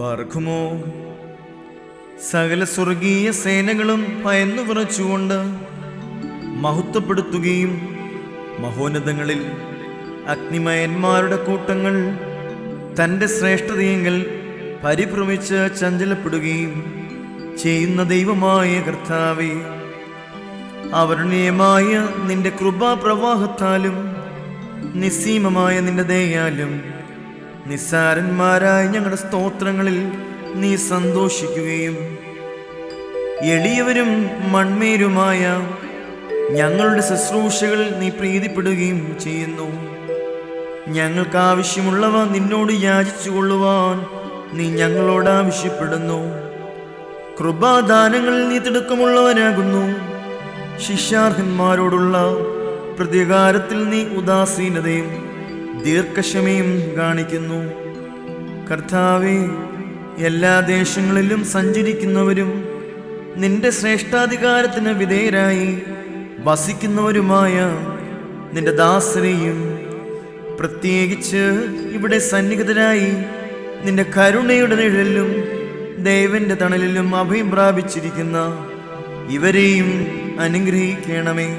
ബാർക്കുമോ സകല സ്വർഗീയ സേനകളും ഭയന്നു വിറച്ചുകൊണ്ട് മഹത്വപ്പെടുത്തുകയും മഹോന്നതങ്ങളിൽ അഗ്നിമയന്മാരുടെ കൂട്ടങ്ങൾ തൻ്റെ ശ്രേഷ്ഠതയെങ്കിൽ പരിഭ്രമിച്ച് ചഞ്ചലപ്പെടുകയും ചെയ്യുന്ന ദൈവമായ കർത്താവേ, അവർണ്ണീയമായ നിന്റെ കൃപാപ്രവാഹത്താലും നിസ്സീമമായ നിന്റെ ദയയാലും നിസ്സാരന്മാരായ ഞങ്ങളുടെ സ്തോത്രങ്ങളിൽ നീ സന്തോഷിക്കുകയും എളിയവരും മൺമേരുമായ ഞങ്ങളുടെ ശുശ്രൂഷകൾ നീ പ്രീതിപ്പെടുകയും ചെയ്യുന്നു. ഞങ്ങൾക്ക് ആവശ്യമുള്ളവ നിന്നോട് യാചിച്ചു കൊള്ളുവാൻ നീ ഞങ്ങളോട് ആവശ്യപ്പെടുന്നു. കൃപാദാനങ്ങളിൽ നീ തിടുക്കമുള്ളവനാകുന്നു. ശിഷ്യാർഹന്മാരോടുള്ള പ്രതികാരത്തിൽ നീ ഉദാസീനതയും ദീർഘക്ഷമയും കാണിക്കുന്നു. കർത്താവേ, എല്ലാ ദേശങ്ങളിലും സഞ്ചരിക്കുന്നവരും നിന്റെ ശ്രേഷ്ഠാധികാരത്തിന് വിധേയരായി വസിക്കുന്നവരുമായ നിന്റെ ദാസരെയും പ്രത്യേകിച്ച് ഇവിടെ സന്നിഹിതരായി നിന്റെ കരുണയുടെ നിഴലിലും ദൈവന്റെ തണലിലും അഭയം പ്രാപിച്ചിരിക്കുന്ന ഇവരെയും അനുഗ്രഹിക്കണമേ.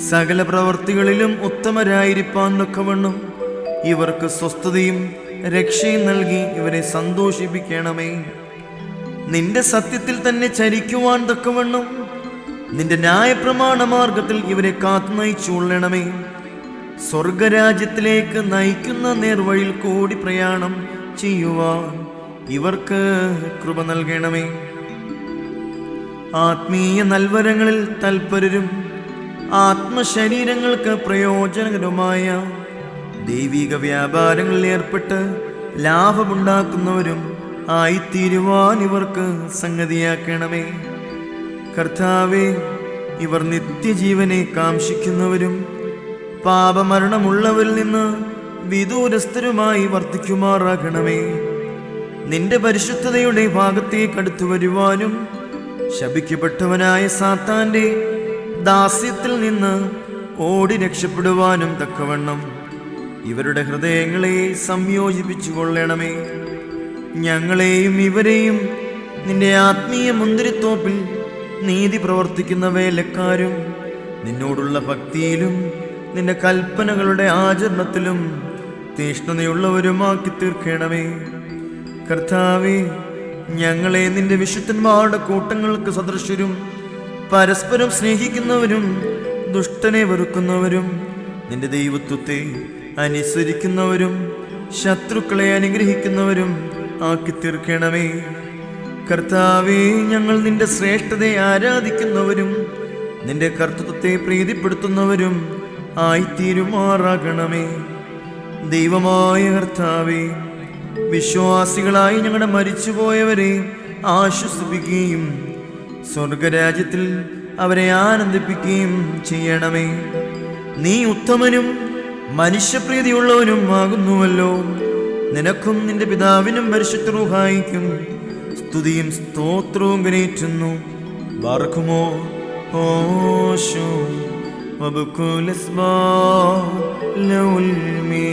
സകല പ്രവൃത്തികളിലും ഉത്തമരായിരിക്കാൻ തക്കവണ്ണം ഇവർക്ക് സ്വസ്ഥതയും രക്ഷയും നൽകി ഇവരെ സന്തോഷിപ്പിക്കണമേ. നിന്റെ സത്യത്തിൽ തന്നെ ചരിക്കുവാൻ തക്കവണ്ണം നിന്റെ ന്യായപ്രമാണ മാർഗത്തിൽ ഇവരെ കാത്തു നയിച്ചുകൊള്ളണമേ. സ്വർഗരാജ്യത്തിലേക്ക് നയിക്കുന്ന നേർവഴിയിൽ കൂടി പ്രയാണം ചെയ്യുവാൻ ഇവർക്ക് കൃപ നൽകണമേ. ആത്മീയ നൽവരങ്ങളിൽ തൽപരരും ആത്മശരീരങ്ങൾക്ക് പ്രയോജനകരമായ ദൈവിക വ്യാപാരങ്ങളിൽ ഏർപ്പെട്ട് ലാഭമുണ്ടാക്കുന്നവരും ആയിത്തീരുവാൻ ഇവർക്ക് സംഗതിയാക്കണമേ. കർത്താവേ, ഇവർ നിത്യജീവനെ കാംക്ഷിക്കുന്നവരും പാപമരണമുള്ളവരിൽ നിന്ന് വിദൂരസ്ഥരുമായി വർദ്ധിക്കുമാറാകണമേ. നിന്റെ പരിശുദ്ധതയുടെ ഭാഗത്തേക്ക് അടുത്തു വരുവാനും ശപിക്കപ്പെട്ടവനായ സാത്താന്റെ ദാസ്യത്തിൽ നിന്ന് ഓടി രക്ഷപ്പെടുവാനും തക്കവണ്ണം ഇവരുടെ ഹൃദയങ്ങളെ സംയോജിപ്പിച്ചു കൊള്ളണമേ. ഞങ്ങളെയും ഇവരെയും നിന്റെ ആത്മീയ മുന്തിരിത്തോപ്പിൽ നീതി പ്രവർത്തിക്കുന്ന വേലക്കാരും നിന്നോടുള്ള ഭക്തിയിലും നിന്റെ കൽപ്പനകളുടെ ആചരണത്തിലും തീഷ്ണതയുള്ളവരുമാക്കി തീർക്കണമേ. കർത്താവേ, ഞങ്ങളെ നിന്റെ വിശുദ്ധന്മാരുടെ കൂട്ടങ്ങൾക്ക് സദൃശരും പരസ്പരം സ്നേഹിക്കുന്നവരും ദുഷ്ടനെ വെറുക്കുന്നവരും നിന്റെ ദൈവത്വത്തെ അനുസരിക്കുന്നവരും ശത്രുക്കളെ അനുഗ്രഹിക്കുന്നവരും ആക്കി തീർക്കണമേ. കർത്താവേ, ഞങ്ങൾ നിന്റെ ശ്രേഷ്ഠതയെ ആരാധിക്കുന്നവരും നിന്റെ കർത്തൃത്വത്തെ പ്രീതിപ്പെടുത്തുന്നവരും ആയിത്തീരുമാറാകണമേ. ദൈവമായ കർത്താവേ, വിശ്വാസികളായി ഞങ്ങളുടെ മരിച്ചുപോയവരെ ആശ്വസിപ്പിക്കുകയും സ്വർഗരാജ്യത്തിൽ അവരെ ആനന്ദിപ്പിക്കുകയും ചെയ്യണമേ. നീ ഉത്തമനും മനുഷ്യപ്രീതിയുള്ളവനും ആകുന്നുവല്ലോ. നിനക്കും നിന്റെ പിതാവിനും പരിശുദ്ധ റൂഹായിക്കും സ്തുതിയും സ്തോത്രവും കരേറ്റുന്നു. ബാർക്കുമോ ഓശോ വബുകുലസ്ബാ ലൗൽമീ.